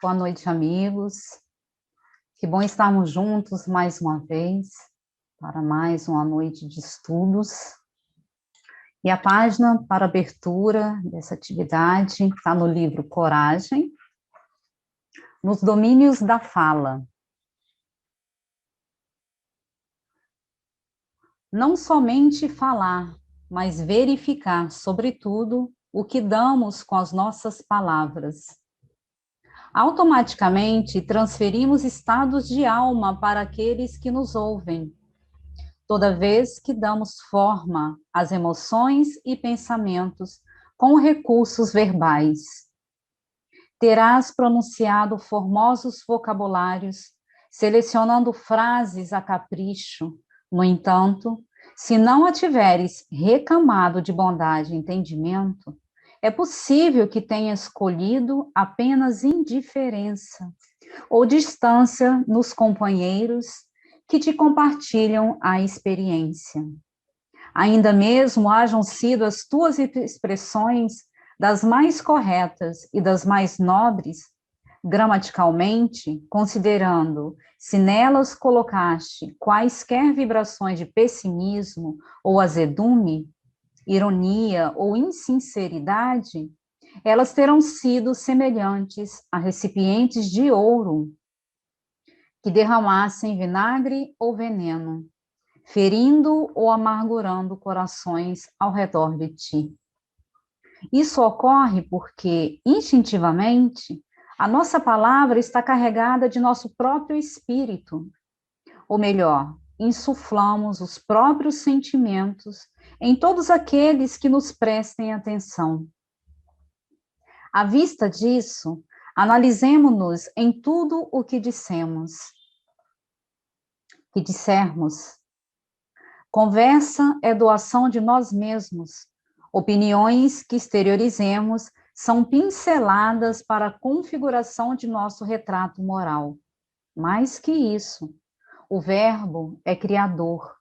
Boa noite, amigos. Que bom estarmos juntos mais uma vez para mais uma noite de estudos. E a página para abertura dessa atividade está no livro Coragem, nos domínios da fala. Não somente falar, mas verificar, sobretudo, o que damos com as nossas palavras. Automaticamente transferimos estados de alma para aqueles que nos ouvem, toda vez que damos forma às emoções e pensamentos com recursos verbais. Terás pronunciado formosos vocabulários, selecionando frases a capricho. No entanto, se não a tiveres recamado de bondade e entendimento, é possível que tenha escolhido apenas indiferença ou distância nos companheiros que te compartilham a experiência. Ainda mesmo hajam sido as tuas expressões das mais corretas e das mais nobres, gramaticalmente, considerando se nelas colocaste quaisquer vibrações de pessimismo ou azedume, ironia ou insinceridade, elas terão sido semelhantes a recipientes de ouro que derramassem vinagre ou veneno, ferindo ou amargurando corações ao redor de ti. Isso ocorre porque, instintivamente, a nossa palavra está carregada de nosso próprio espírito, ou melhor, insuflamos os próprios sentimentos em todos aqueles que nos prestem atenção. À vista disso, analisemo-nos em tudo o que dissermos. Conversa é doação de nós mesmos. Opiniões que exteriorizemos são pinceladas para a configuração de nosso retrato moral. Mais que isso, o verbo é criador.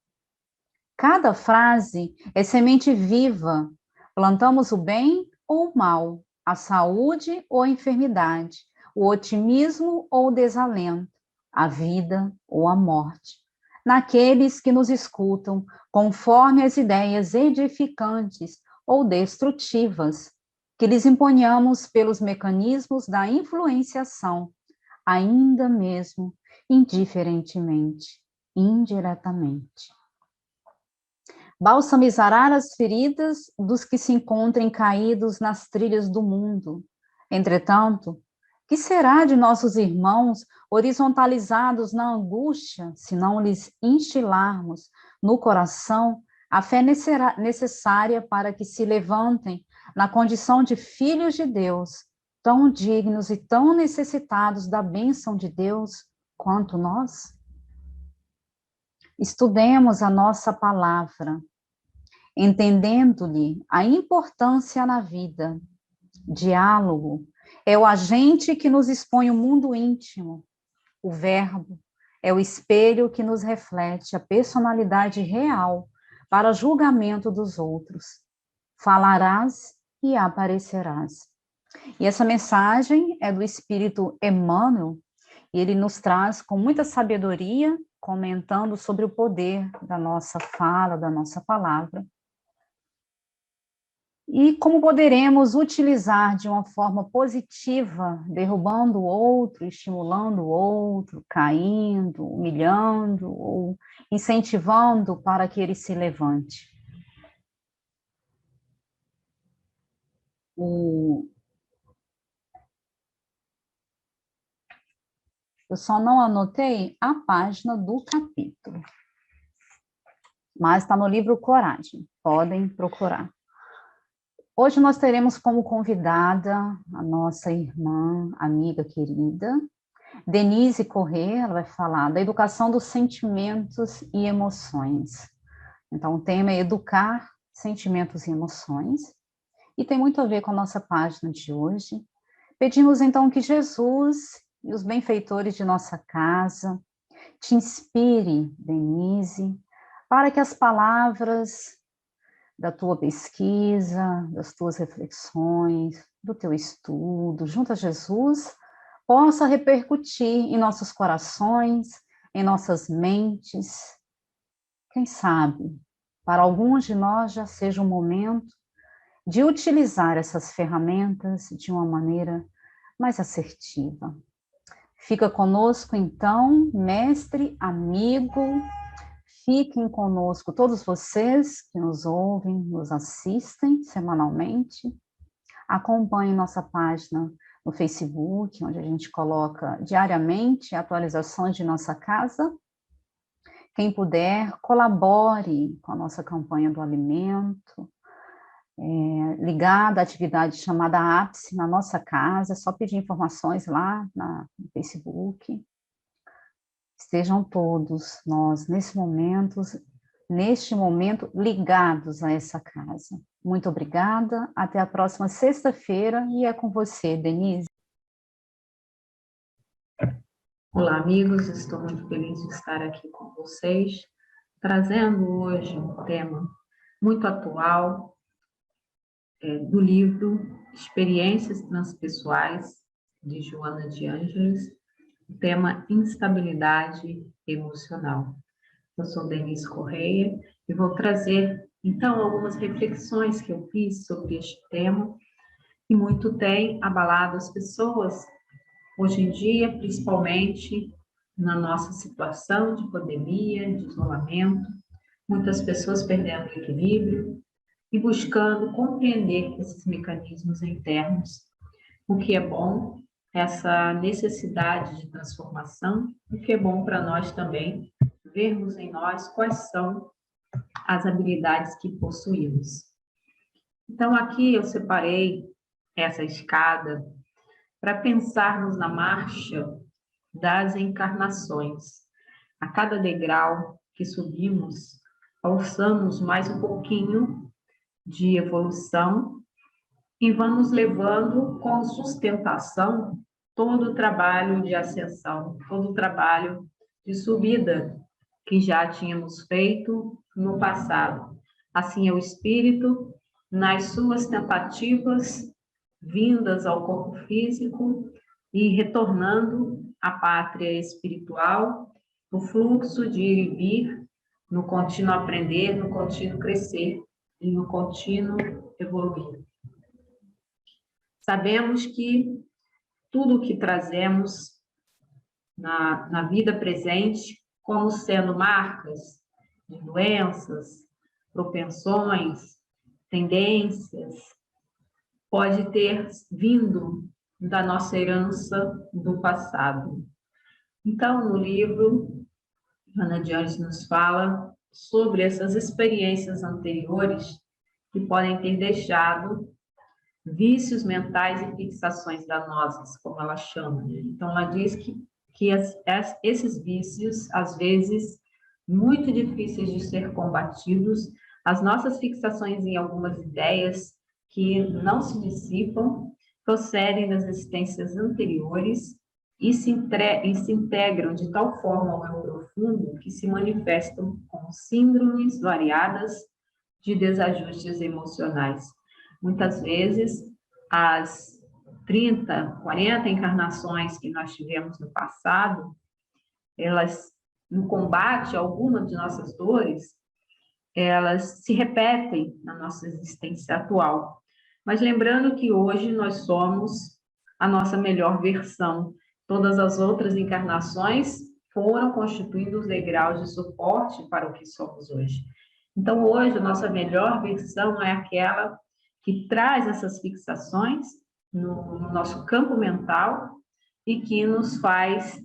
Cada frase é semente viva. Plantamos o bem ou o mal, a saúde ou a enfermidade, o otimismo ou o desalento, a vida ou a morte, naqueles que nos escutam, conforme as ideias edificantes ou destrutivas que lhes imponhamos pelos mecanismos da influenciação, ainda mesmo indiferentemente, indiretamente. Balsamizará as feridas dos que se encontrem caídos nas trilhas do mundo. Entretanto, que será de nossos irmãos horizontalizados na angústia, se não lhes instilarmos no coração a fé necessária para que se levantem na condição de filhos de Deus, tão dignos e tão necessitados da bênção de Deus quanto nós? Estudemos a nossa palavra, entendendo-lhe a importância na vida. Diálogo é o agente que nos expõe o mundo íntimo. O verbo é o espelho que nos reflete a personalidade real para julgamento dos outros. Falarás e aparecerás. E essa mensagem é do Espírito Emmanuel, e ele nos traz com muita sabedoria, comentando sobre o poder da nossa fala, da nossa palavra. E como poderemos utilizar de uma forma positiva, derrubando o outro, estimulando o outro, caindo, humilhando, ou incentivando para que ele se levante. Eu só não anotei a página do capítulo, mas está no livro Coragem, podem procurar. Hoje nós teremos como convidada a nossa irmã, amiga querida, Denise Corrêa. Ela vai falar da educação dos sentimentos e emoções. Então, o tema é educar sentimentos e emoções, e tem muito a ver com a nossa página de hoje. Pedimos, então, que Jesus e os benfeitores de nossa casa te inspire, Denise, para que as palavras da tua pesquisa, das tuas reflexões, do teu estudo, junto a Jesus, possa repercutir em nossos corações, em nossas mentes. Quem sabe, para alguns de nós já seja o momento de utilizar essas ferramentas de uma maneira mais assertiva. Fica conosco, então, mestre, amigo, fiquem conosco todos vocês que nos ouvem, nos assistem semanalmente. Acompanhem nossa página no Facebook, onde a gente coloca diariamente atualizações de nossa casa. Quem puder, colabore com a nossa campanha do alimento, ligada à atividade chamada Ápice na nossa casa, é só pedir informações lá no Facebook. Estejam todos nós, neste momento, ligados a essa casa. Muito obrigada, até a próxima sexta-feira, e é com você, Denise. Olá, amigos, estou muito feliz de estar aqui com vocês, trazendo hoje um tema muito atual, do livro Experiências Transpessoais, de Joana de Ângeles, o tema instabilidade emocional. Eu sou Denise Correia e vou trazer, então, algumas reflexões que eu fiz sobre este tema, que muito tem abalado as pessoas hoje em dia, principalmente na nossa situação de pandemia, de isolamento, muitas pessoas perdendo o equilíbrio e buscando compreender esses mecanismos internos. O que é bom, essa necessidade de transformação, o que é bom para nós também vermos em nós quais são as habilidades que possuímos. Então, aqui eu separei essa escada para pensarmos na marcha das encarnações. A cada degrau que subimos, alçamos mais um pouquinho de evolução e vamos levando com sustentação todo o trabalho de ascensão, todo o trabalho de subida que já tínhamos feito no passado. Assim é o espírito, nas suas tentativas vindas ao corpo físico e retornando à pátria espiritual, no fluxo de ir e vir, no contínuo aprender, no contínuo crescer e no contínuo evoluir. Sabemos que tudo o que trazemos na vida presente, como sendo marcas de doenças, propensões, tendências, pode ter vindo da nossa herança do passado. Então, no livro, Joana de Ângeles nos fala sobre essas experiências anteriores que podem ter deixado vícios mentais e fixações danosas, como ela chama. Então, ela diz que esses vícios, às vezes, muito difíceis de ser combatidos, as nossas fixações em algumas ideias que não se dissipam, procedem das existências anteriores e se integram de tal forma ao eu profundo que se manifestam como síndromes variadas de desajustes emocionais. Muitas vezes, as 30, 40 encarnações que nós tivemos no passado, elas, no combate a alguma de nossas dores, elas se repetem na nossa existência atual. Mas lembrando que hoje nós somos a nossa melhor versão. Todas as outras encarnações foram constituindo os degraus de suporte para o que somos hoje. Então, hoje, a nossa melhor versão é aquela que traz essas fixações no nosso campo mental e que nos faz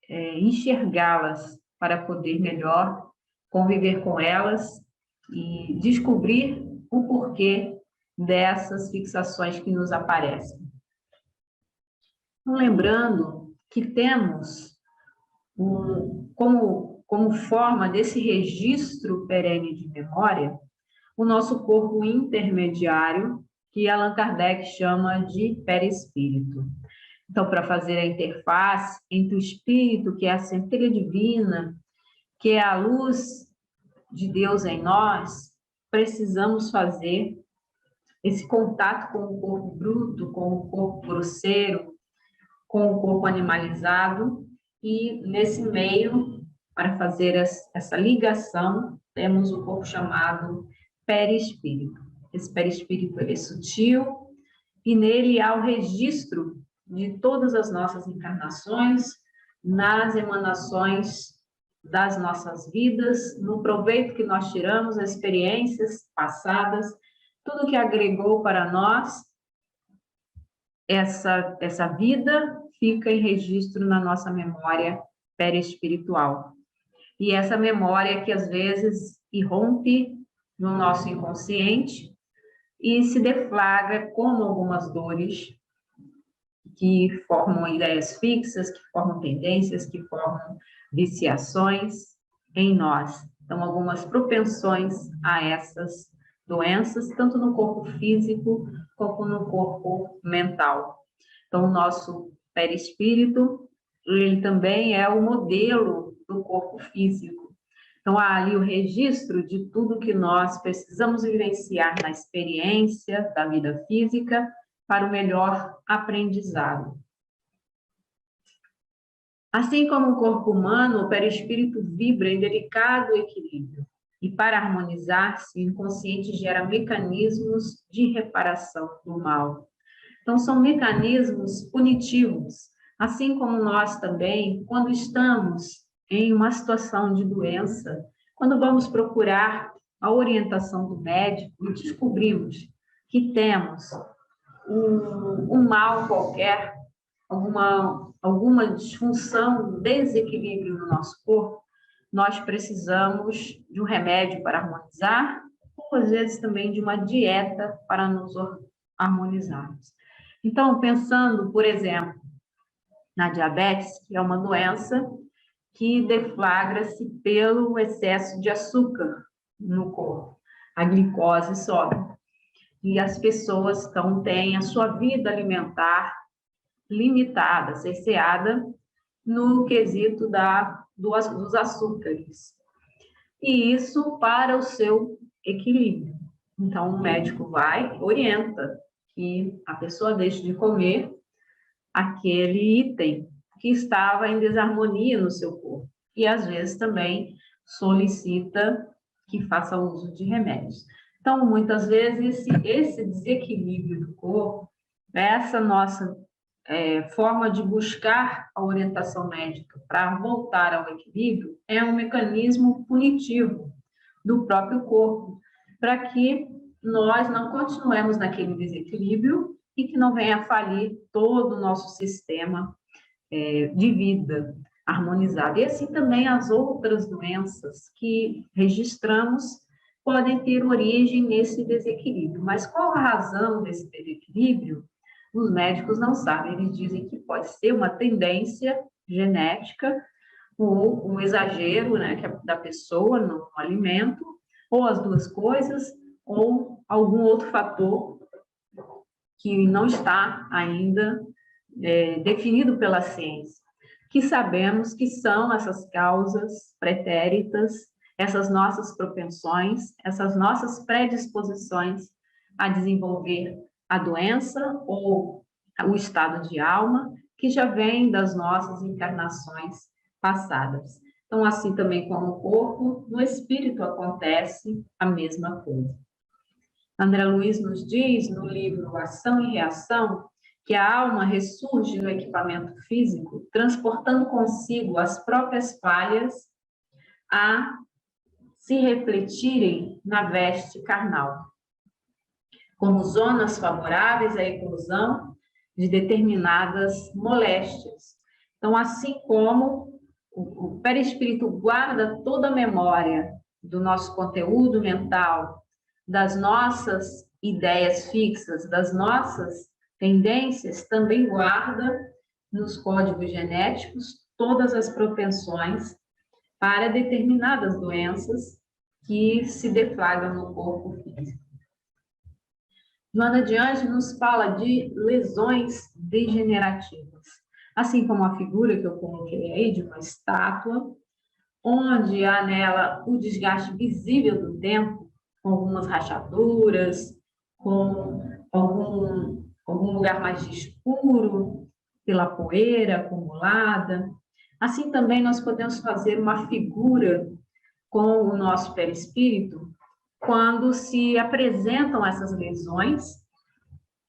enxergá-las para poder melhor conviver com elas e descobrir o porquê dessas fixações que nos aparecem. Lembrando que temos como forma desse registro perene de memória o nosso corpo intermediário, que Allan Kardec chama de perispírito. Então, para fazer a interface entre o espírito, que é a centelha divina, que é a luz de Deus em nós, precisamos fazer esse contato com o corpo bruto, com o corpo grosseiro, com o corpo animalizado, e nesse meio, para fazer essa ligação, temos o corpo chamado perispírito. Esse perispírito é sutil, e nele há o registro de todas as nossas encarnações, nas emanações das nossas vidas, no proveito que nós tiramos, as experiências passadas, tudo que agregou para nós essa vida fica em registro na nossa memória perispiritual. E essa memória que às vezes irrompe no nosso inconsciente e se deflagra como algumas dores que formam ideias fixas, que formam tendências, que formam viciações em nós. Então, algumas propensões a essas doenças, tanto no corpo físico como no corpo mental. Então, o nosso perispírito, ele também é o modelo do corpo físico. Então, há ali o registro de tudo que nós precisamos vivenciar na experiência da vida física para o melhor aprendizado. Assim como o corpo humano, o perispírito vibra em delicado equilíbrio. E para harmonizar-se, o inconsciente gera mecanismos de reparação do mal. Então, são mecanismos punitivos, assim como nós também, quando estamos em uma situação de doença, quando vamos procurar a orientação do médico e descobrimos que temos um mal qualquer, alguma disfunção, um desequilíbrio no nosso corpo, nós precisamos de um remédio para harmonizar, ou às vezes também de uma dieta para nos harmonizarmos. Então, pensando, por exemplo, na diabetes, que é uma doença que deflagra-se pelo excesso de açúcar no corpo. A glicose sobe. E as pessoas, então, têm a sua vida alimentar limitada, cerceada, no quesito dos açúcares. E isso para o seu equilíbrio. Então, o médico orienta que a pessoa deixe de comer aquele item que estava em desarmonia no seu corpo. E, às vezes, também solicita que faça uso de remédios. Então, muitas vezes, esse desequilíbrio do corpo, essa nossa forma de buscar a orientação médica para voltar ao equilíbrio, é um mecanismo punitivo do próprio corpo, para que nós não continuemos naquele desequilíbrio e que não venha a falir todo o nosso sistema de vida harmonizado. E assim também as outras doenças que registramos podem ter origem nesse desequilíbrio. Mas qual a razão desse desequilíbrio? Os médicos não sabem, eles dizem que pode ser uma tendência genética, ou um exagero, né, da pessoa no alimento, ou as duas coisas, ou algum outro fator que não está ainda definido pela ciência, que sabemos que são essas causas pretéritas, essas nossas propensões, essas nossas predisposições a desenvolver a doença ou o estado de alma, que já vem das nossas encarnações passadas. Então, assim também como o corpo, no espírito acontece a mesma coisa. André Luiz nos diz, no livro Ação e Reação, que a alma ressurge no equipamento físico, transportando consigo as próprias falhas a se refletirem na veste carnal, como zonas favoráveis à eclosão de determinadas moléstias. Então, assim como o perispírito guarda toda a memória do nosso conteúdo mental, das nossas ideias fixas, das nossas tendências, também guarda nos códigos genéticos todas as propensões para determinadas doenças que se deflagram no corpo físico. Joana de Anjos nos fala de lesões degenerativas, assim como a figura que eu coloquei aí de uma estátua, onde há nela o desgaste visível do tempo, com algumas rachaduras, com algum lugar mais escuro, pela poeira acumulada. Assim também nós podemos fazer uma figura com o nosso perispírito quando se apresentam essas lesões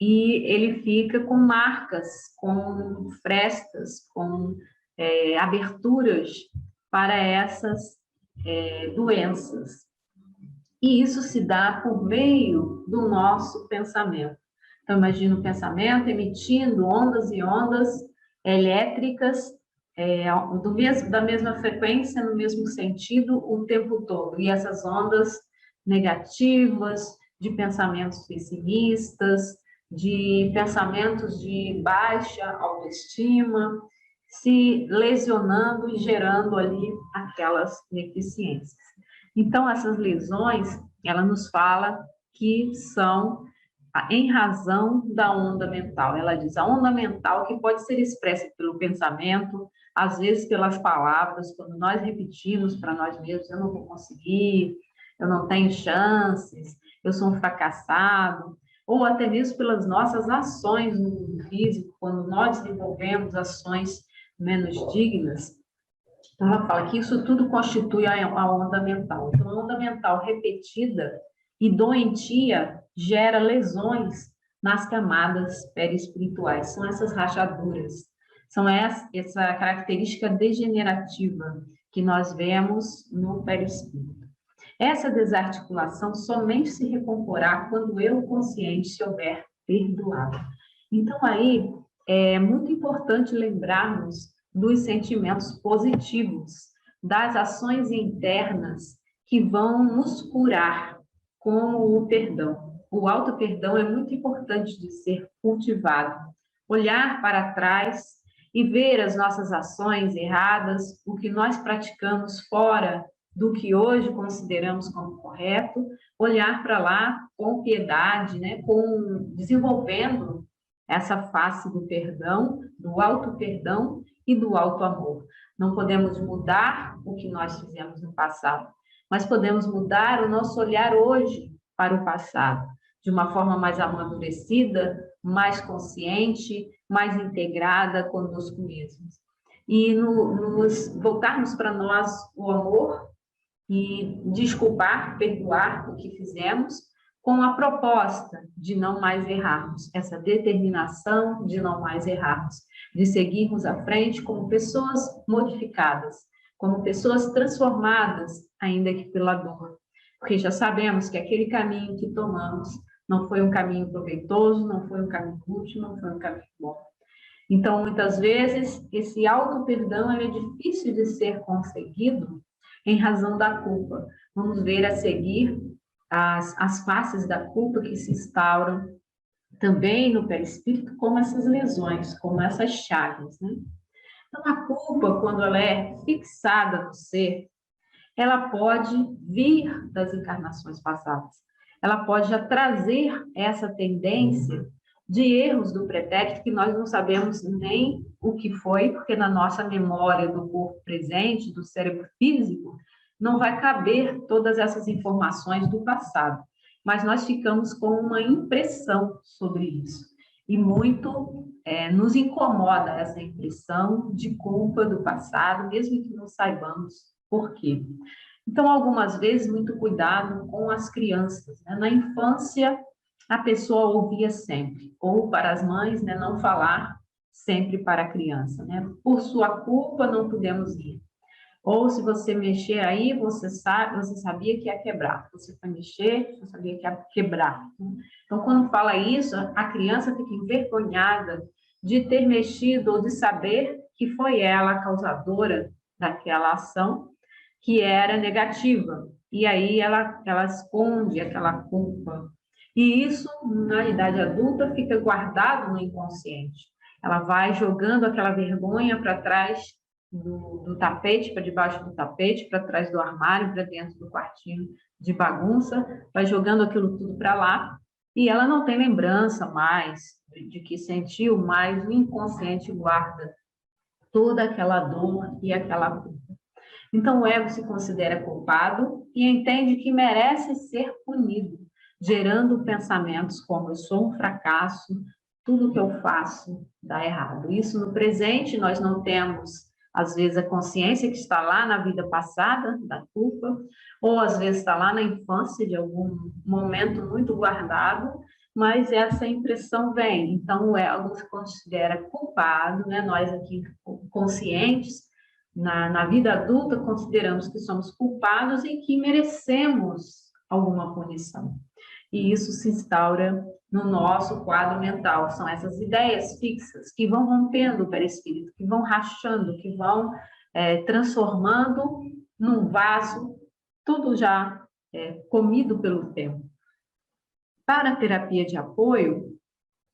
e ele fica com marcas, com frestas, com aberturas para essas doenças. E isso se dá por meio do nosso pensamento. Então, imagina o pensamento emitindo ondas e ondas elétricas da mesma frequência, no mesmo sentido, o tempo todo. E essas ondas negativas, de pensamentos pessimistas, de pensamentos de baixa autoestima, se lesionando e gerando ali aquelas deficiências. Então, essas lesões, ela nos fala que são em razão da onda mental. Ela diz, a onda mental que pode ser expressa pelo pensamento, às vezes pelas palavras, quando nós repetimos para nós mesmos, eu não vou conseguir, eu não tenho chances, eu sou um fracassado, ou até mesmo pelas nossas ações no mundo físico, quando nós desenvolvemos ações menos dignas. Então, ela fala que isso tudo constitui a onda mental. Então, a onda mental repetida e doentia gera lesões nas camadas perispirituais. São essas rachaduras, são essa característica degenerativa que nós vemos no perispírito. Essa desarticulação somente se recomporá quando o eu consciente se houver perdoado. Então, aí, é muito importante lembrarmos dos sentimentos positivos, das ações internas que vão nos curar com o perdão. O auto-perdão é muito importante de ser cultivado. Olhar para trás e ver as nossas ações erradas, o que nós praticamos fora do que hoje consideramos como correto, olhar para lá com piedade, né, desenvolvendo essa face do perdão, do auto-perdão e do auto-amor. Não podemos mudar o que nós fizemos no passado, mas podemos mudar o nosso olhar hoje para o passado, de uma forma mais amadurecida, mais consciente, mais integrada conosco mesmos. E voltarmos para nós o amor e desculpar, perdoar o que fizemos, com a proposta de não mais errarmos, essa determinação de não mais errarmos, de seguirmos à frente como pessoas modificadas, como pessoas transformadas, ainda que pela dor. Porque já sabemos que aquele caminho que tomamos não foi um caminho proveitoso, não foi um caminho útil, não foi um caminho bom. Então, muitas vezes, esse auto-perdão é difícil de ser conseguido em razão da culpa. Vamos ver a seguir as faces da culpa que se instauram também no perispírito, como essas lesões, como essas chagas, né? Então, a culpa, quando ela é fixada no ser, ela pode vir das encarnações passadas. Ela pode já trazer essa tendência de erros do pretérito que nós não sabemos nem o que foi, porque na nossa memória do corpo presente, do cérebro físico, não vai caber todas essas informações do passado. Mas nós ficamos com uma impressão sobre isso. E muito nos incomoda essa impressão de culpa do passado, mesmo que não saibamos por quê. Então, algumas vezes, muito cuidado com as crianças, né? Na infância, a pessoa ouvia sempre, ou para as mães, né, não falar sempre para a criança, né? Por sua culpa, não podemos ir. Ou se você mexer aí, você sabia que ia quebrar. Você foi mexer, você sabia que ia quebrar. Então, quando fala isso, a criança fica envergonhada de ter mexido ou de saber que foi ela a causadora daquela ação que era negativa. E aí ela esconde aquela culpa. E isso, na idade adulta, fica guardado no inconsciente. Ela vai jogando aquela vergonha para trás do tapete, para debaixo do tapete, para trás do armário, para dentro do quartinho de bagunça, vai jogando aquilo tudo para lá, e ela não tem lembrança mais de que sentiu, mas o inconsciente guarda toda aquela dor e aquela culpa. Então, o ego se considera culpado e entende que merece ser punido, gerando pensamentos como eu sou um fracasso, tudo que eu faço dá errado. Isso no presente, nós não temos, às vezes, a consciência que está lá na vida passada, da culpa, ou às vezes está lá na infância, de algum momento muito guardado, mas essa impressão vem. Então, o ego se considera culpado, né? Nós aqui conscientes, na vida adulta, consideramos que somos culpados e que merecemos alguma punição. E isso se instaura no nosso quadro mental. São essas ideias fixas que vão rompendo o perispírito, que vão rachando, que vão transformando num vaso, tudo já comido pelo tempo. Para a terapia de apoio,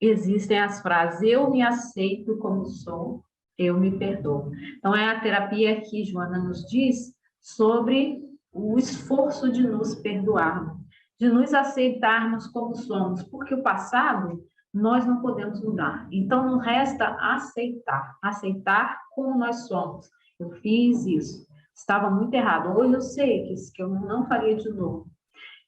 existem as frases: eu me aceito como sou, eu me perdoo. Então, é a terapia que Joana nos diz sobre o esforço de nos perdoarmos, de nos aceitarmos como somos, porque o passado nós não podemos mudar. Então, não resta aceitar como nós somos. Eu fiz isso, estava muito errado. Hoje eu sei que eu não faria de novo,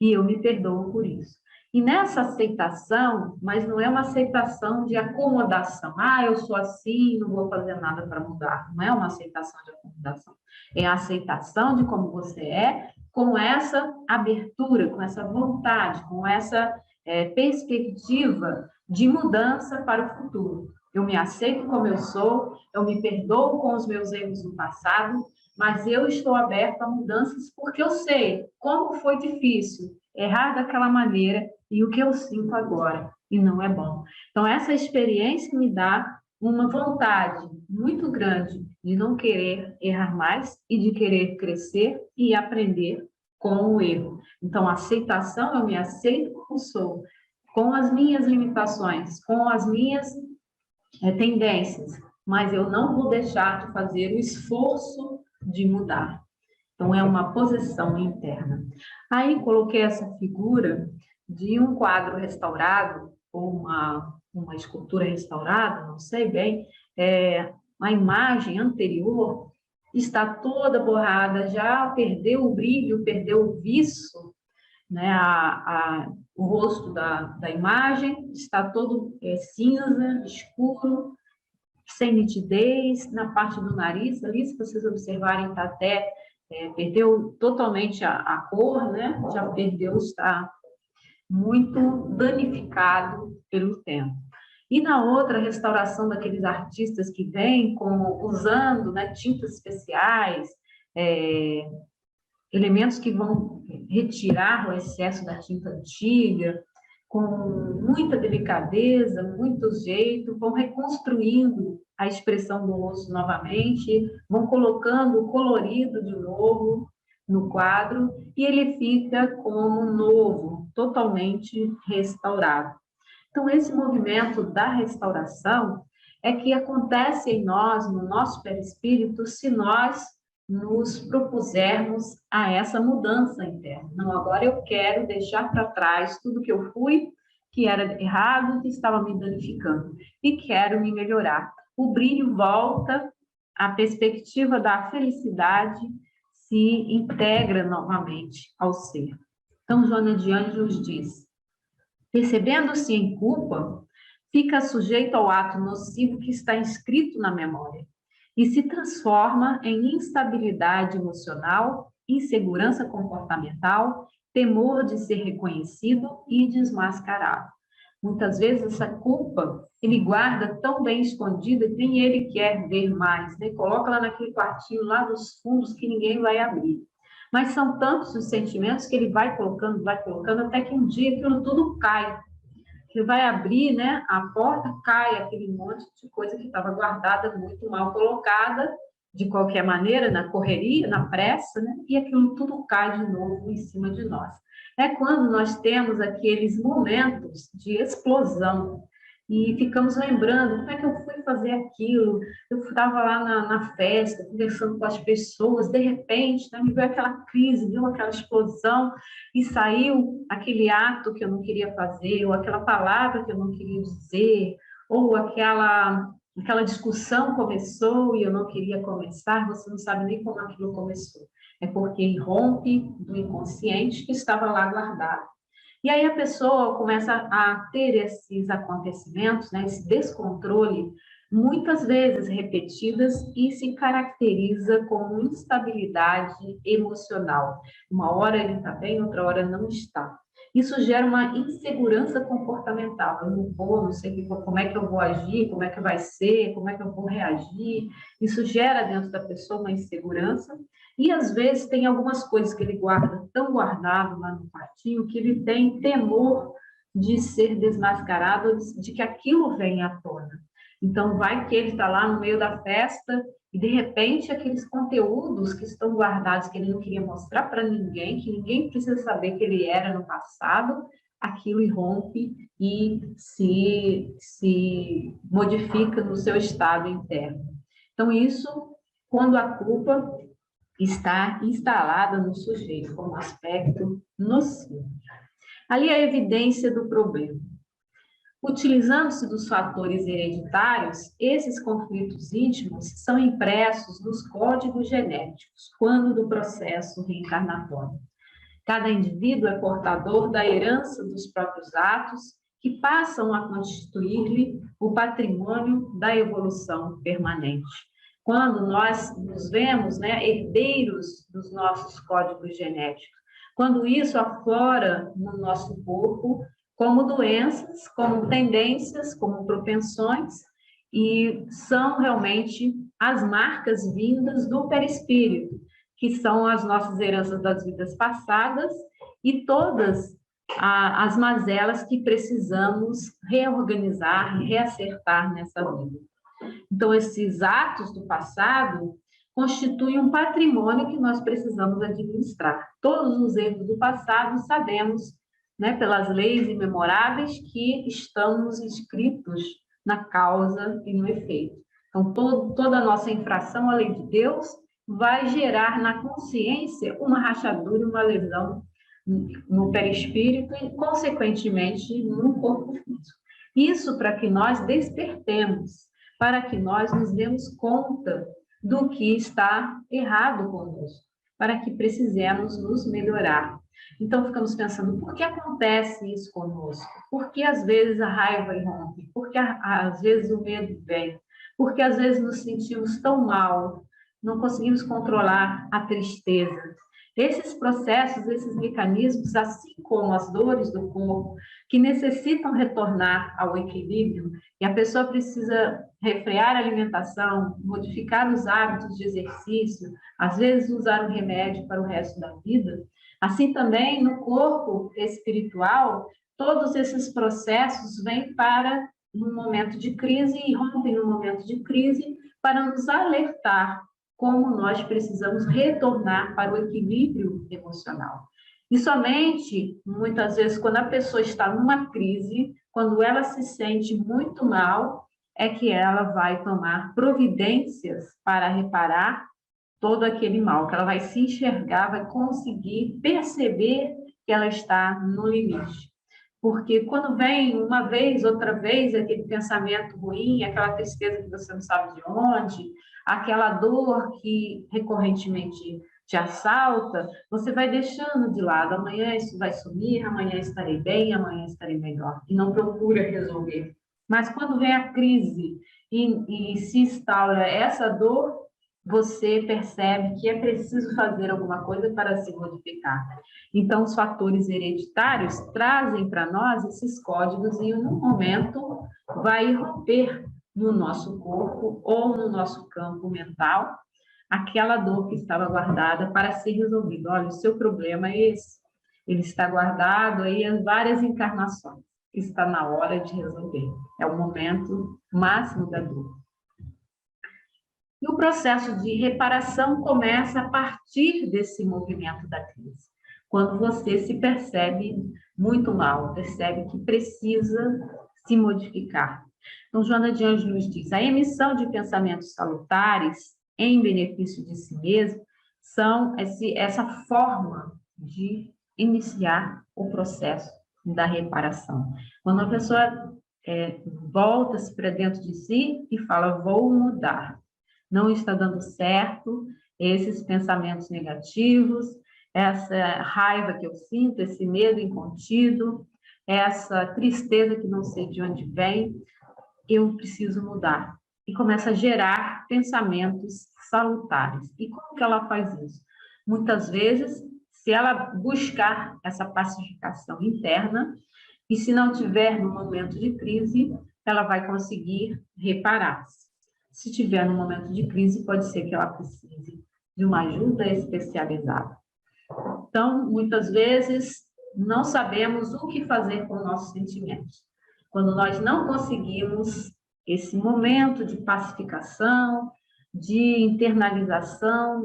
e eu me perdoo por isso. E nessa aceitação, mas não é uma aceitação de acomodação. Ah, eu sou assim, não vou fazer nada para mudar. Não é uma aceitação de acomodação. É a aceitação de como você é, com essa abertura, com essa vontade, com essa perspectiva de mudança para o futuro. Eu me aceito como eu sou, eu me perdoo com os meus erros do passado, mas eu estou aberto a mudanças porque eu sei como foi difícil errar daquela maneira e o que eu sinto agora, e não é bom. Então, essa experiência me dá uma vontade muito grande de não querer errar mais e de querer crescer e aprender com o erro. Então, a aceitação, eu me aceito como sou, com as minhas limitações, com as minhas tendências, mas eu não vou deixar de fazer o esforço de mudar. Então, é uma posição interna. Aí, coloquei essa figura de um quadro restaurado, ou uma escultura restaurada, não sei bem, a imagem anterior está toda borrada, já perdeu o brilho, perdeu o viço, né? O rosto da imagem está todo cinza, escuro, sem nitidez. Na parte do nariz, ali, se vocês observarem, está até perdeu totalmente a cor, né? Já perdeu, está muito danificado pelo tempo. E na outra, restauração daqueles artistas que vêm usando, né, tintas especiais, elementos que vão retirar o excesso da tinta antiga, com muita delicadeza, muito jeito, vão reconstruindo a expressão do rosto novamente, vão colocando o colorido de novo no quadro, e ele fica como novo, totalmente restaurado. Então, esse movimento da restauração é que acontece em nós, no nosso perispírito, se nós nos propusermos a essa mudança interna. Não, agora eu quero deixar para trás tudo que eu fui, que era errado, que estava me danificando, e quero me melhorar. O brilho volta, a perspectiva da felicidade se integra novamente ao ser. Então, Joana de Ângeles diz: percebendo-se em culpa, fica sujeito ao ato nocivo que está inscrito na memória e se transforma em instabilidade emocional, insegurança comportamental, temor de ser reconhecido e desmascarado. Muitas vezes essa culpa ele guarda tão bem escondida que nem ele quer ver mais, né? Coloca lá naquele quartinho lá dos fundos que ninguém vai abrir. Mas são tantos os sentimentos que ele vai colocando, até que um dia aquilo tudo cai. Ele vai abrir, né, a porta, cai aquele monte de coisa que estava guardada, muito mal colocada, de qualquer maneira, na correria, na pressa, né, e aquilo tudo cai de novo em cima de nós. É quando nós temos aqueles momentos de explosão e ficamos lembrando como é que eu fui fazer aquilo. Eu estava lá na festa, conversando com as pessoas, de repente, né, me veio aquela crise, viu aquela explosão, e saiu aquele ato que eu não queria fazer, ou aquela palavra que eu não queria dizer, ou aquela discussão começou e eu não queria começar, você não sabe nem como aquilo começou. É porque rompe do inconsciente que estava lá guardado. E aí a pessoa começa a ter esses acontecimentos, né, esse descontrole, muitas vezes repetidas, e se caracteriza como instabilidade emocional. Uma hora ele está bem, outra hora não está. Isso gera uma insegurança comportamental. Eu não vou, não sei como é que eu vou agir, como é que vai ser, como é que eu vou reagir. Isso gera dentro da pessoa uma insegurança. E às vezes tem algumas coisas que ele guarda tão guardado lá no quartinho que ele tem temor de ser desmascarado, de que aquilo venha à tona. Então, vai que ele está lá no meio da festa e, de repente, aqueles conteúdos que estão guardados, que ele não queria mostrar para ninguém, que ninguém precisa saber que ele era no passado, aquilo irrompe e se modifica no seu estado interno. Então, isso, quando a culpa está instalada no sujeito como aspecto nocivo. Ali a evidência do problema. Utilizando-se dos fatores hereditários, esses conflitos íntimos são impressos nos códigos genéticos, quando do processo reencarnatório. Cada indivíduo é portador da herança dos próprios atos, que passam a constituir-lhe o patrimônio da evolução permanente. Quando nós nos vemos, né, herdeiros dos nossos códigos genéticos, quando isso aflora no nosso corpo, como doenças, como tendências, como propensões, e são realmente as marcas vindas do perispírito, que são as nossas heranças das vidas passadas e todas as mazelas que precisamos reorganizar e reacertar nessa vida. Então, esses atos do passado constituem um patrimônio que nós precisamos administrar. Todos os erros do passado sabemos, né, pelas leis imemoráveis, que estamos inscritos na causa e no efeito. Então, toda a nossa infração à lei de Deus vai gerar na consciência uma rachadura, uma lesão no perispírito e, consequentemente, no corpo físico. Isso para que nós despertemos, para que nós nos demos conta do que está errado conosco, para que precisemos nos melhorar. Então, ficamos pensando, por que acontece isso conosco? Por que, às vezes, a raiva irrompe? Por que, às vezes, o medo vem? Por que, às vezes, nos sentimos tão mal? Não conseguimos controlar a tristeza. Esses processos, esses mecanismos, assim como as dores do corpo, que necessitam retornar ao equilíbrio, e a pessoa precisa refrear a alimentação, modificar os hábitos de exercício, às vezes usar um remédio para o resto da vida. Assim também, no corpo espiritual, todos esses processos vêm para um momento de crise e rompem no momento de crise para nos alertar como nós precisamos retornar para o equilíbrio emocional. E somente, muitas vezes, quando a pessoa está numa crise, quando ela se sente muito mal, é que ela vai tomar providências para reparar todo aquele mal, que ela vai se enxergar, vai conseguir perceber que ela está no limite. Porque quando vem uma vez, outra vez, aquele pensamento ruim, aquela tristeza que você não sabe de onde, aquela dor que recorrentemente te assalta, você vai deixando de lado. Amanhã isso vai sumir, amanhã estarei bem, amanhã estarei melhor. E não procura resolver. Mas quando vem a crise e se instaura essa dor, você percebe que é preciso fazer alguma coisa para se modificar. Então, os fatores hereditários trazem para nós esses códigos e, no momento, vai romper no nosso corpo ou no nosso campo mental aquela dor que estava guardada para ser resolvida. Olha, o seu problema é esse. Ele está guardado aí em várias encarnações. Está na hora de resolver. É o momento máximo da dor. E o processo de reparação começa a partir desse movimento da crise. Quando você se percebe muito mal, percebe que precisa se modificar. Então, Joana de Anjos nos diz, a emissão de pensamentos salutares em benefício de si mesmo são essa forma de iniciar o processo da reparação. Quando a pessoa volta-se para dentro de si e fala, vou mudar. Não está dando certo esses pensamentos negativos, essa raiva que eu sinto, esse medo incontido, essa tristeza que não sei de onde vem, eu preciso mudar. E começa a gerar pensamentos salutares. E como que ela faz isso? Muitas vezes, se ela buscar essa pacificação interna, e se não tiver no momento de crise, ela vai conseguir reparar-se. Se tiver no momento de crise, pode ser que ela precise de uma ajuda especializada. Então, muitas vezes, não sabemos o que fazer com nossos sentimentos. Quando nós não conseguimos esse momento de pacificação, de internalização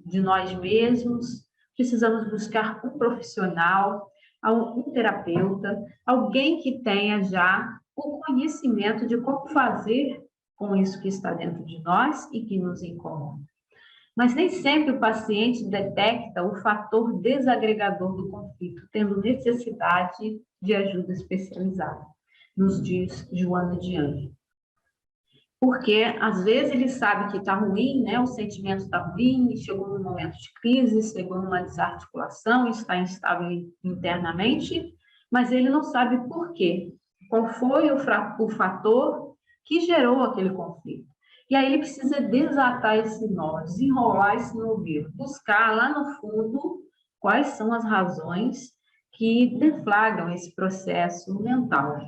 de nós mesmos, precisamos buscar um profissional, um terapeuta, alguém que tenha já o conhecimento de como fazer com isso que está dentro de nós e que nos incomoda. Mas nem sempre o paciente detecta o fator desagregador do conflito, tendo necessidade de ajuda especializada, nos diz Joana de Ângeles. Porque, às vezes, ele sabe que está ruim, né? O sentimento está ruim, chegou num momento de crise, chegou numa desarticulação, está instável internamente, mas ele não sabe por quê. Qual foi o fator que gerou aquele conflito? E aí ele precisa desatar esse nó, desenrolar esse novelo, buscar lá no fundo quais são as razões que deflagram esse processo mental.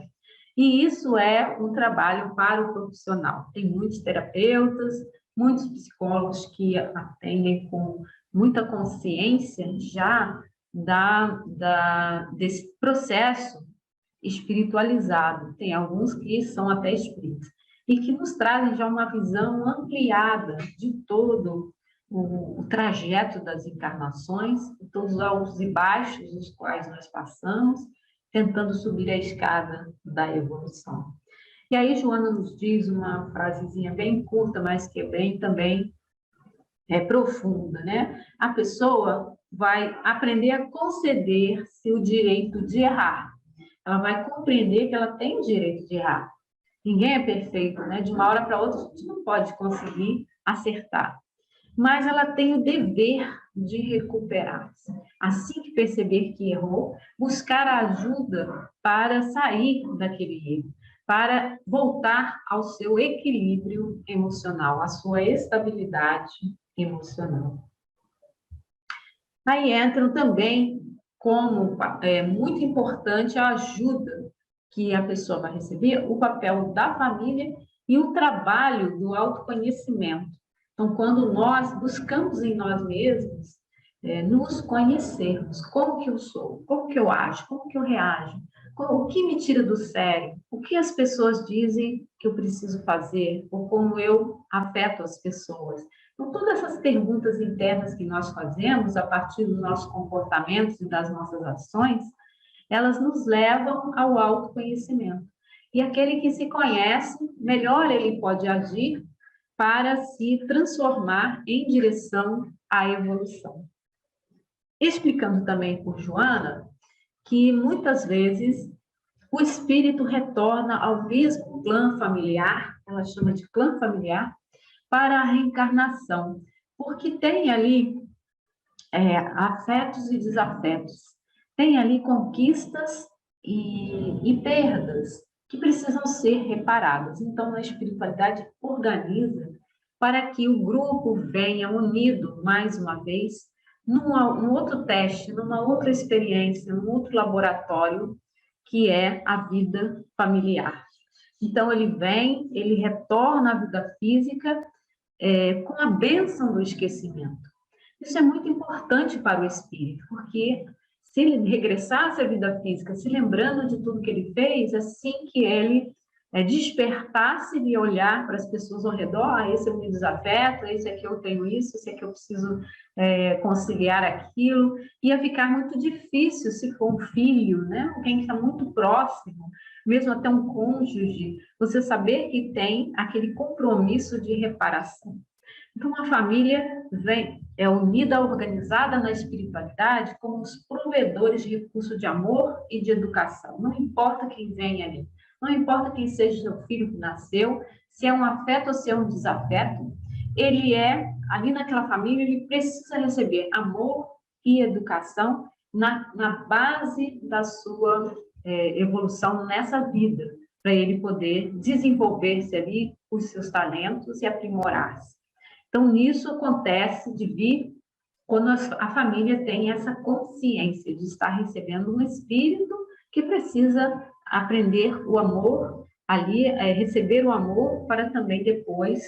E isso é um trabalho para o profissional. Tem muitos terapeutas, muitos psicólogos que atendem com muita consciência já desse processo espiritualizado. Tem alguns que são até espíritas e que nos trazem já uma visão ampliada de todo o trajeto das encarnações, todos os altos e baixos os quais nós passamos, tentando subir a escada da evolução. E aí Joana nos diz uma frasezinha bem curta, mas que é bem também profunda, né? A pessoa vai aprender a conceder-se o direito de errar. Ela vai compreender que ela tem o direito de errar. Ninguém é perfeito, né? De uma hora para outra, a gente não pode conseguir acertar. Mas ela tem o dever de recuperar-se. Assim que perceber que errou, buscar a ajuda para sair daquele erro, para voltar ao seu equilíbrio emocional, à sua estabilidade emocional. Aí entram também, como muito importante, a ajuda que a pessoa vai receber, o papel da família e o trabalho do autoconhecimento. Então, quando nós buscamos em nós mesmos nos conhecermos, como que eu sou, como que eu ajo, como que eu reajo, o que me tira do sério, o que as pessoas dizem que eu preciso fazer, ou como eu afeto as pessoas. Então, todas essas perguntas internas que nós fazemos a partir dos nossos comportamentos e das nossas ações, elas nos levam ao autoconhecimento. E aquele que se conhece, melhor ele pode agir para se transformar em direção à evolução. Explicando também por Joana que muitas vezes o espírito retorna ao mesmo clã familiar, ela chama de clã familiar, para a reencarnação, porque tem ali afetos e desafetos, tem ali conquistas e perdas que precisam ser reparadas. Então, a espiritualidade organiza para que o grupo venha unido, mais uma vez, num outro teste, numa outra experiência, num outro laboratório, que é a vida familiar. Então, ele vem, ele retorna à vida física com a bênção do esquecimento. Isso é muito importante para o espírito, porque se ele regressasse à vida física, se lembrando de tudo que ele fez, assim que ele despertasse e olhar para as pessoas ao redor, esse é o meu desafeto, esse aqui eu tenho isso, esse aqui eu preciso conciliar aquilo, ia ficar muito difícil se for um filho, né? Alguém que está muito próximo, mesmo até um cônjuge, você saber que tem aquele compromisso de reparação. Então, a família é unida, organizada na espiritualidade como os provedores de recurso de amor e de educação. Não importa quem vem ali, não importa quem seja seu filho que nasceu, se é um afeto ou se é um desafeto, ele ali naquela família, ele precisa receber amor e educação na base da sua evolução nessa vida, para ele poder desenvolver-se ali os seus talentos e aprimorar-se. Então, nisso acontece de vir quando a família tem essa consciência de estar recebendo um espírito que precisa aprender o amor ali, receber o amor para também depois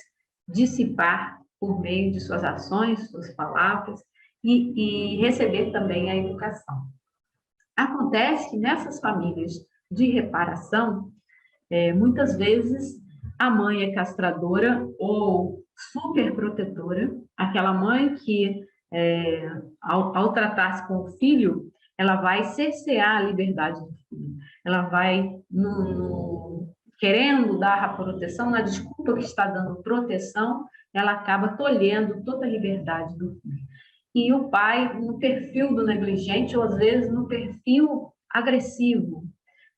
dissipar por meio de suas ações, suas palavras e receber também a educação. Acontece que nessas famílias de reparação, muitas vezes a mãe é castradora ou superprotetora, aquela mãe que, ao tratar-se com o filho, ela vai cercear a liberdade do filho, ela vai, querendo dar a proteção, na desculpa que está dando proteção, ela acaba tolhendo toda a liberdade do filho. E o pai, no perfil do negligente, ou às vezes no perfil agressivo,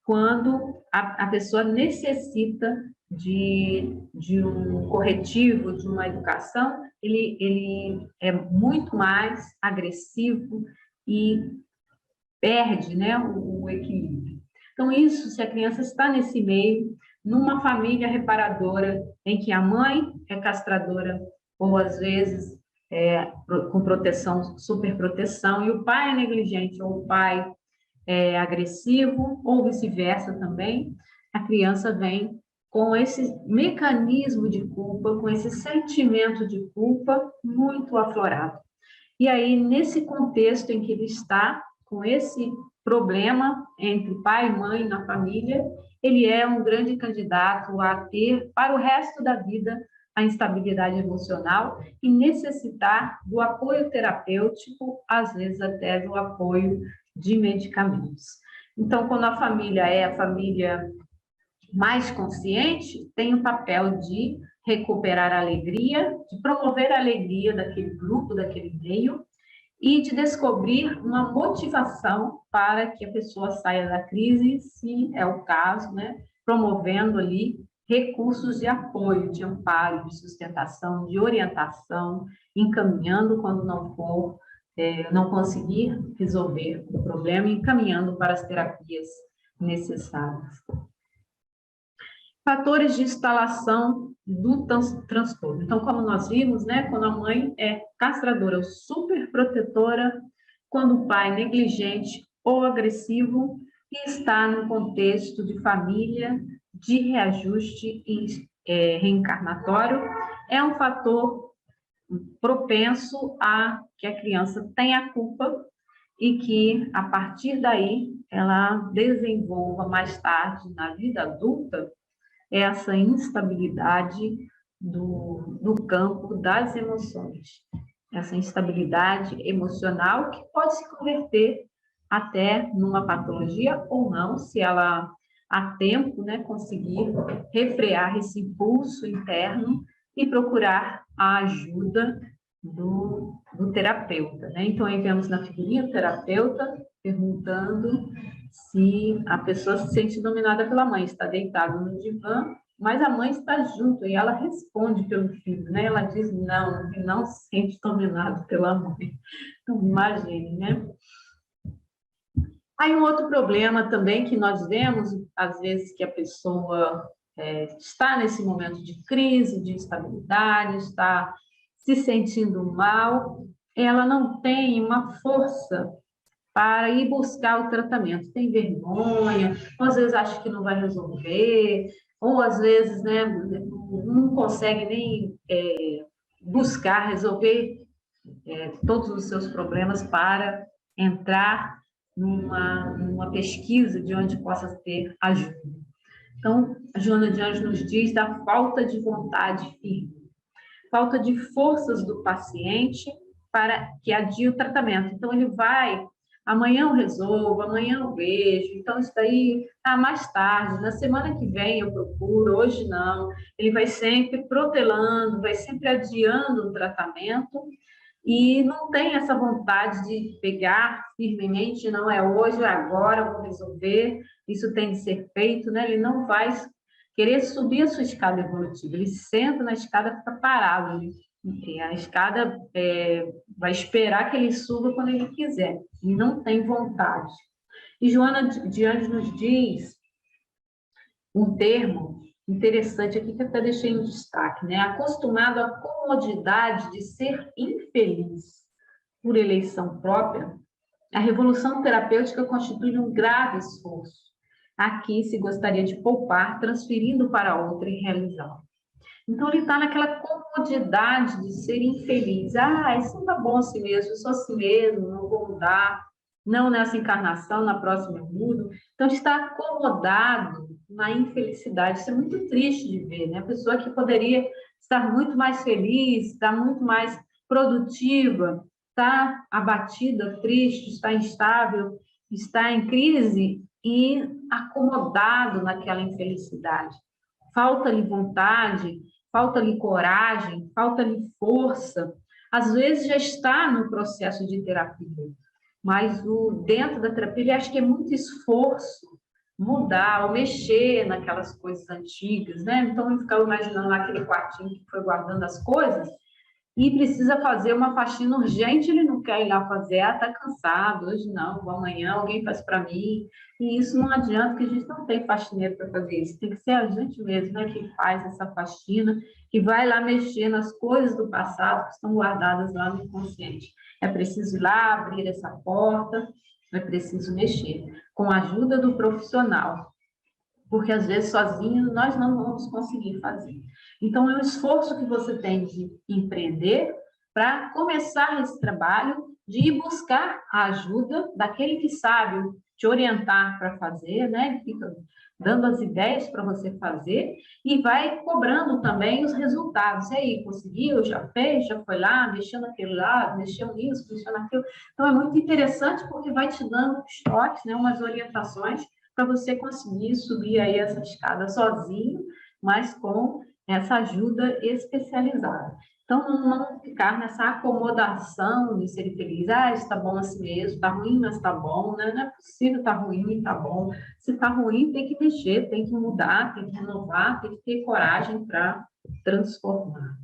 quando a pessoa necessita de um corretivo, de uma educação, ele é muito mais agressivo e perde, né, o equilíbrio. Então, isso, se a criança está nesse meio, numa família reparadora, em que a mãe é castradora, ou às vezes com proteção, superproteção, e o pai é negligente, ou o pai é agressivo, ou vice-versa também, a criança vem com esse mecanismo de culpa, com esse sentimento de culpa muito aflorado. E aí, nesse contexto em que ele está, com esse problema entre pai e mãe na família, ele é um grande candidato a ter, para o resto da vida, a instabilidade emocional e necessitar do apoio terapêutico, às vezes até do apoio de medicamentos. Então, quando a família é a família mais consciente, tem o papel de recuperar a alegria, de promover a alegria daquele grupo, daquele meio, e de descobrir uma motivação para que a pessoa saia da crise, se é o caso, né? Promovendo ali recursos de apoio, de amparo, de sustentação, de orientação, encaminhando quando não conseguir resolver o problema, encaminhando para as terapias necessárias. Fatores de instalação do transtorno. Então, como nós vimos, né, quando a mãe é castradora ou superprotetora, quando o pai é negligente ou agressivo e está no contexto de família, de reajuste reencarnatório, é um fator propenso a que a criança tenha culpa e que, a partir daí, ela desenvolva mais tarde, na vida adulta, essa instabilidade do campo das emoções, essa instabilidade emocional que pode se converter até numa patologia ou não, se ela a tempo, né, conseguir refrear esse impulso interno e procurar a ajuda do terapeuta, né? Então, aí vemos na figurinha o terapeuta perguntando se a pessoa se sente dominada pela mãe, está deitada no divã, mas a mãe está junto e ela responde pelo filho, né? Ela diz não se sente dominado pela mãe. Então, imagine, né? Aí um outro problema também que nós vemos, às vezes, que a pessoa está nesse momento de crise, de instabilidade, está se sentindo mal, ela não tem uma força para ir buscar o tratamento. Tem vergonha, ou às vezes acha que não vai resolver, ou às vezes, né, não consegue nem buscar resolver todos os seus problemas para entrar numa pesquisa de onde possa ter ajuda. Então, a Joana de Anjos nos diz da falta de vontade firme, falta de forças do paciente para que adie o tratamento. Então, ele vai, amanhã eu resolvo, amanhã eu vejo, então isso daí, mais tarde, na semana que vem eu procuro, hoje não. Ele vai sempre protelando, vai sempre adiando o tratamento, e não tem essa vontade de pegar firmemente, não é hoje, é agora, eu vou resolver, isso tem de ser feito, né? Ele não vai querer subir a sua escada evolutiva, ele senta na escada e fica parado, ele E a escada vai esperar que ele suba quando ele quiser, e não tem vontade. E Joana de Anjos nos diz um termo interessante aqui que eu até deixei em destaque, né? Acostumado à comodidade de ser infeliz por eleição própria, a revolução terapêutica constitui um grave esforço. Aqui se gostaria de poupar, transferindo para outra e realizá-lo. Então, ele está naquela comodidade de ser infeliz. Ah, isso não está bom assim mesmo, eu sou assim mesmo, não vou mudar. Não nessa encarnação, na próxima eu mudo. Então, ele está acomodado na infelicidade. Isso é muito triste de ver, né? A pessoa que poderia estar muito mais feliz, estar muito mais produtiva, está abatida, triste, está instável, está em crise e acomodado naquela infelicidade. Falta-lhe vontade, falta-lhe coragem, falta-lhe força. Às vezes já está no processo de terapia, mas dentro da terapia, acho que é muito esforço mudar ou mexer naquelas coisas antigas, né? Então, eu ficava imaginando lá aquele quartinho que foi guardando as coisas e precisa fazer uma faxina urgente, ele não quer ir lá fazer, está cansado, hoje não, amanhã alguém faz para mim. E isso não adianta, porque a gente não tem faxineiro para fazer isso, tem que ser a gente mesmo, né, que faz essa faxina, que vai lá mexer nas coisas do passado que estão guardadas lá no inconsciente. É preciso ir lá abrir essa porta, é preciso mexer, com a ajuda do profissional, porque às vezes sozinho nós não vamos conseguir fazer. Então, é um esforço que você tem de empreender para começar esse trabalho, de ir buscar a ajuda daquele que sabe te orientar para fazer, né? Ele fica dando as ideias para você fazer e vai cobrando também os resultados. E aí, conseguiu? Já fez? Já foi lá? Mexeu naquele lado? Mexeu nisso? Mexeu naquilo? Então, é muito interessante porque vai te dando toques, né? Umas orientações para você conseguir subir aí essa escada sozinho, mas com essa ajuda especializada. Então, não ficar nessa acomodação de ser feliz. Ah, está bom assim mesmo, está ruim, mas está bom, né? Não é possível estar ruim e está bom. Se está ruim, tem que mexer, tem que mudar, tem que renovar, tem que ter coragem para transformar.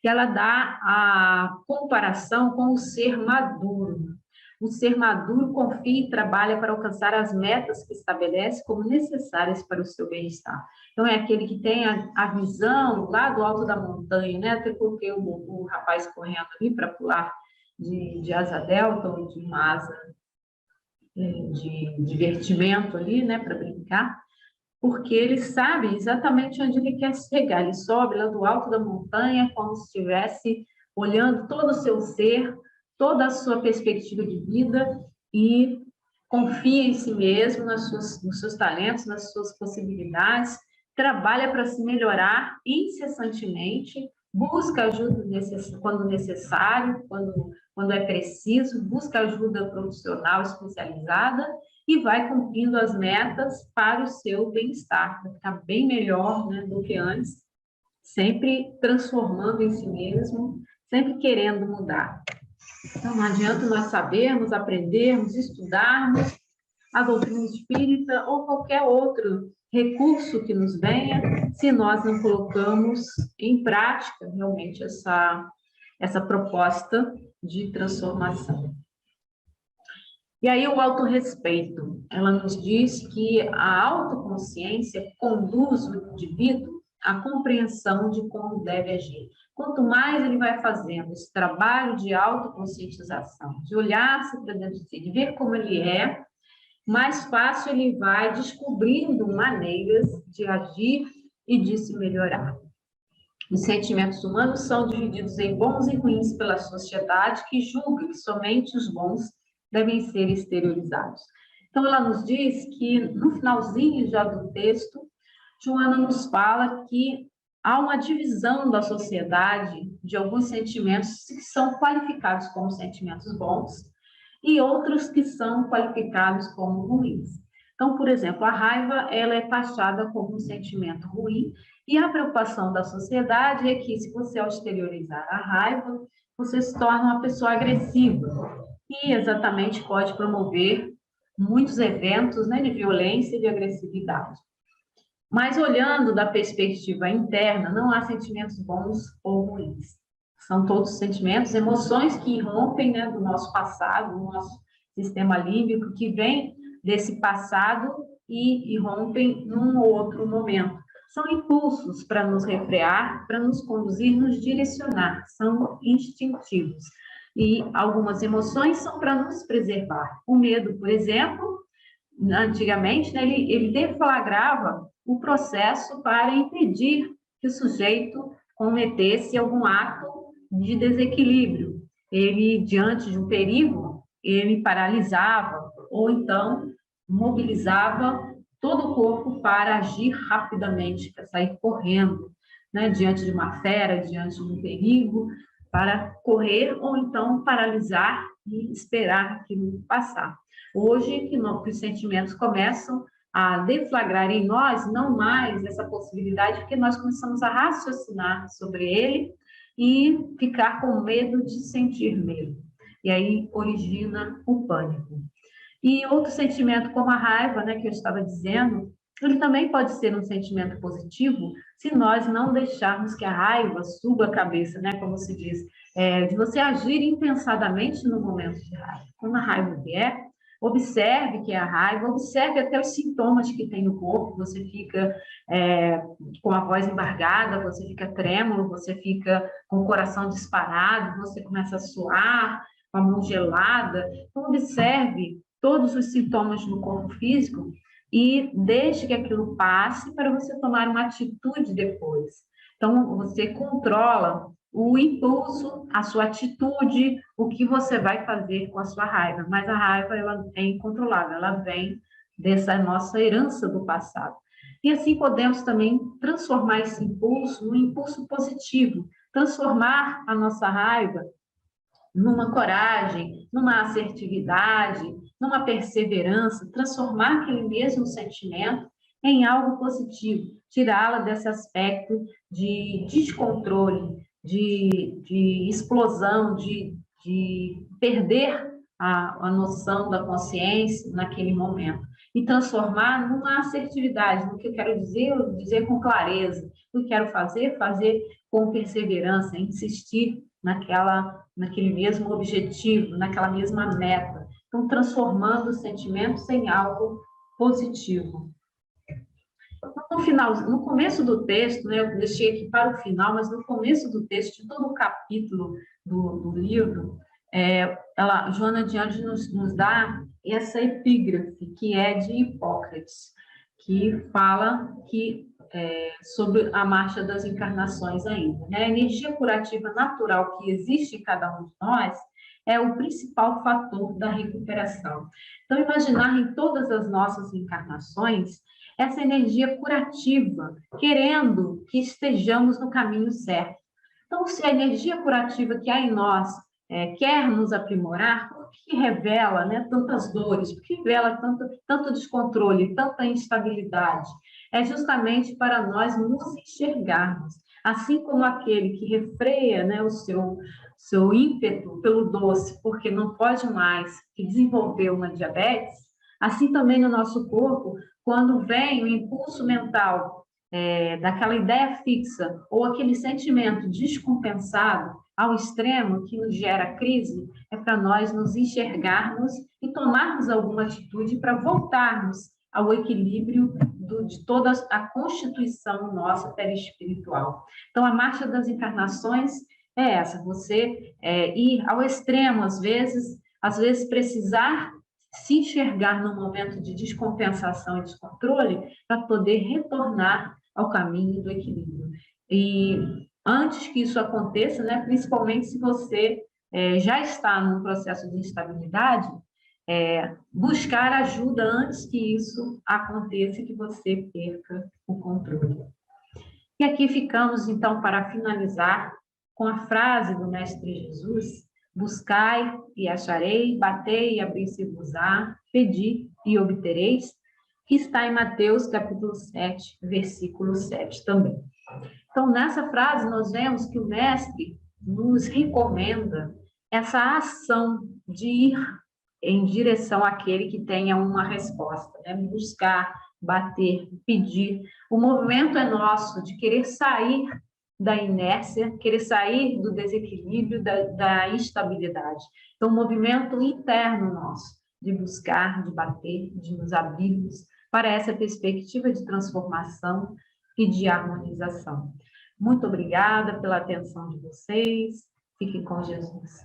E ela dá a comparação com o ser maduro. O ser maduro confia e trabalha para alcançar as metas que estabelece como necessárias para o seu bem-estar. Então, é aquele que tem a visão lá do alto da montanha, né? Até porque o rapaz correndo ali para pular de asa delta ou de uma asa de divertimento ali, né? Para brincar, porque ele sabe exatamente onde ele quer chegar. Ele sobe lá do alto da montanha como se estivesse olhando todo o seu ser, toda a sua perspectiva de vida e confia em si mesmo, nos seus talentos, nas suas possibilidades, trabalha para se melhorar incessantemente, busca ajuda quando necessário, quando é preciso, busca ajuda profissional especializada e vai cumprindo as metas para o seu bem-estar, para ficar bem melhor, né, do que antes, sempre transformando em si mesmo, sempre querendo mudar. Então, não adianta nós sabermos, aprendermos, estudarmos a doutrina espírita ou qualquer outro recurso que nos venha, se nós não colocamos em prática realmente essa proposta de transformação. E aí o autorrespeito, ela nos diz que a autoconsciência conduz o indivíduo à compreensão de como deve agir. Quanto mais ele vai fazendo esse trabalho de autoconscientização, de olhar-se para dentro de si, de ver como ele é, mais fácil ele vai descobrindo maneiras de agir e de se melhorar. Os sentimentos humanos são divididos em bons e ruins pela sociedade, que julga que somente os bons devem ser exteriorizados. Então, ela nos diz que, no finalzinho já do texto, Joana nos fala que há uma divisão da sociedade de alguns sentimentos que são qualificados como sentimentos bons e outros que são qualificados como ruins. Então, por exemplo, a raiva, ela é taxada como um sentimento ruim, e a preocupação da sociedade é que, se você ao exteriorizar a raiva, você se torna uma pessoa agressiva, e exatamente pode promover muitos eventos, né, de violência e de agressividade. Mas olhando da perspectiva interna, não há sentimentos bons ou ruins. São todos sentimentos, emoções que irrompem, né, do nosso passado, do nosso sistema límbico, que vem desse passado e irrompem num outro momento. São impulsos para nos refrear, para nos conduzir, nos direcionar, são instintivos. E algumas emoções são para nos preservar. O medo, por exemplo, antigamente, né, ele deflagrava o processo para impedir que o sujeito cometesse algum ato de desequilíbrio. Ele, diante de um perigo, ele paralisava ou então mobilizava todo o corpo para agir rapidamente, para sair correndo, né, diante de uma fera, diante de um perigo, para correr ou então paralisar e esperar aquilo passar. Hoje, que os sentimentos começam a deflagrar em nós, não mais essa possibilidade, porque nós começamos a raciocinar sobre ele e ficar com medo de sentir medo. E aí origina o pânico. E outro sentimento, como a raiva, né, que eu estava dizendo, ele também pode ser um sentimento positivo se nós não deixarmos que a raiva suba a cabeça, né, como se diz, de você agir impensadamente no momento de raiva. Quando a raiva vier, observe que é a raiva, observe até os sintomas que tem no corpo, você fica com a voz embargada, você fica trêmulo, você fica com o coração disparado, você começa a suar, com a mão gelada. Então, observe todos os sintomas no corpo físico e deixe que aquilo passe para você tomar uma atitude depois. Então, você controla o impulso, a sua atitude, o que você vai fazer com a sua raiva. Mas a raiva, ela é incontrolável, ela vem dessa nossa herança do passado. E assim podemos também transformar esse impulso num impulso positivo, transformar a nossa raiva numa coragem, numa assertividade, numa perseverança, transformar aquele mesmo sentimento em algo positivo, tirá-la desse aspecto de descontrole, de explosão, de perder a noção da consciência naquele momento e transformar numa assertividade, no que eu quero dizer com clareza, o que eu quero fazer com perseverança, insistir naquele mesmo objetivo, naquela mesma meta. Então, transformando os sentimentos em algo positivo. No final, no começo do texto, né, eu deixei aqui para o final, mas no começo do texto, de todo o capítulo do livro, Joana de Ângeles nos dá essa epígrafe, que é de Hipócrates, que fala sobre a marcha das encarnações ainda. Né? A energia curativa natural que existe em cada um de nós é o principal fator da recuperação. Então, imaginar em todas as nossas encarnações essa energia curativa, querendo que estejamos no caminho certo. Então, se a energia curativa que há em nós quer nos aprimorar, por que revela, né, tantas dores, por que revela tanto descontrole, tanta instabilidade? É justamente para nós nos enxergarmos, assim como aquele que refreia, né, o seu ímpeto pelo doce, porque não pode mais, que desenvolveu uma diabetes, assim também no nosso corpo, quando vem o impulso mental daquela ideia fixa ou aquele sentimento descompensado ao extremo que nos gera crise, é para nós nos enxergarmos e tomarmos alguma atitude para voltarmos ao equilíbrio de toda a constituição nossa perispiritual. Então, a marcha das encarnações é essa, você ir ao extremo, às vezes precisar se enxergar num momento de descompensação e descontrole para poder retornar ao caminho do equilíbrio. E antes que isso aconteça, né, principalmente se você já está num processo de instabilidade, buscar ajuda antes que isso aconteça e que você perca o controle. E aqui ficamos, então, para finalizar, com a frase do Mestre Jesus: buscai e acharei, batei e abrir-se-vos-á, pedi e obtereis, que está em Mateus, capítulo 7, versículo 7 também. Então, nessa frase, nós vemos que o Mestre nos recomenda essa ação de ir em direção àquele que tenha uma resposta, né? Buscar, bater, pedir. O movimento é nosso de querer sair da inércia, querer sair do desequilíbrio, da instabilidade. Então, um movimento interno nosso, de buscar, de bater, de nos abrirmos para essa perspectiva de transformação e de harmonização. Muito obrigada pela atenção de vocês. Fiquem com Jesus.